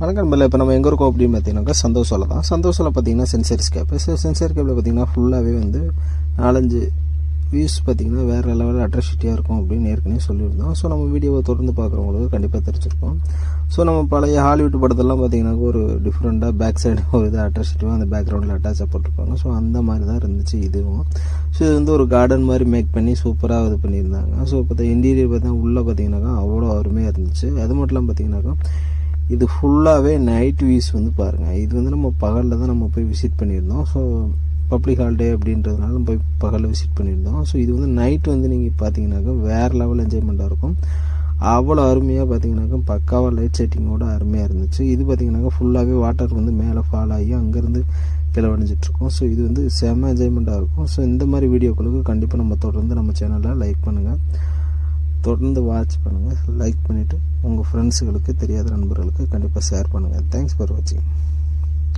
வணக்கம் பிள்ளை. இப்போ நம்ம எங்கே இருக்கோம் அப்படின்னு பார்த்தீங்கன்னாக்கா சந்தோஷில் தான். சந்தோஷில் பார்த்தீங்கன்னா சென்சர் ஸ்கேப்பு. சென்சர் ஸ்கேப்பில் பார்த்தீங்கன்னா ஃபுல்லாகவே வந்து 4-5 வியூஸ் பார்த்தீங்கன்னா வேறு லெவலில் அட்ராக்டிவாக இருக்கும் அப்படின்னு ஏற்கனவே சொல்லியிருந்தோம். ஸோ நம்ம வீடியோவை தொடர்ந்து பார்க்குறவங்களுக்கு கண்டிப்பாக தெரிஞ்சிருக்கோம். ஸோ நம்ம பழைய ஹாலிவுட் படத்தெல்லாம் பார்த்தீங்கன்னாக்கா ஒரு டிஃப்ரெண்ட்டாக பேக் சைடு ஒரு இது அட்ராக்டிவாக அந்த பேக்ரவுண்டில் அட்டாச்சாக போட்டிருப்பாங்க. ஸோ அந்த மாதிரி தான் இருந்துச்சு இதுவும். ஸோ இது வந்து ஒரு கார்டன் மாதிரி மேக் பண்ணி சூப்பராக இது பண்ணியிருந்தாங்க. ஸோ இப்போ இன்டீரியர் பார்த்தீங்கன்னா உள்ளே பார்த்தீங்கன்னாக்கா அவ்வளோ அருமையாக இருந்துச்சு. அது மட்டும் இல்லாமல் பார்த்தீங்கன்னாக்கா இது ஃபுல்லாகவே நைட் வியூஸ் வந்து பாருங்கள். இது வந்து நம்ம பகலில் தான் நம்ம போய் விசிட் பண்ணியிருந்தோம். ஸோ பப்ளிக் ஹாலிடே அப்படின்றதுனால நம்ம போய் பகலில் விசிட் பண்ணியிருந்தோம். ஸோ இது வந்து நைட்டு வந்து நீங்கள் பார்த்தீங்கன்னாக்கா வேறு லெவல் என்ஜாய்மெண்ட்டாக இருக்கும். அவ்வளோ அருமையாக பார்த்தீங்கன்னாக்கா பக்காவாக லைட் செட்டிங்கோட அருமையாக இருந்துச்சு. இது பார்த்தீங்கன்னாக்கா ஃபுல்லாகவே வாட்டர் வந்து மேலே ஃபால் ஆகி அங்கேருந்து கீழே வடிஞ்சிட்ருக்கோம். ஸோ இது வந்து செம்ம என்ஜாய்மெண்ட்டாக இருக்கும். ஸோ இந்த மாதிரி வீடியோக்களுக்கு கண்டிப்பாக நம்ம தொடர்ந்து நம்ம சேனலில் லைக் பண்ணுங்கள், தொடர்ந்து வாட்ச் பண்ணுங்கள், லைக் பண்ணிவிட்டு உங்கள் ஃப்ரெண்ட்ஸுகளுக்கு தெரியாத நண்பர்களுக்கு கண்டிப்பாக ஷேர் பண்ணுங்கள். தேங்க்ஸ் ஃபார் வாட்சிங்.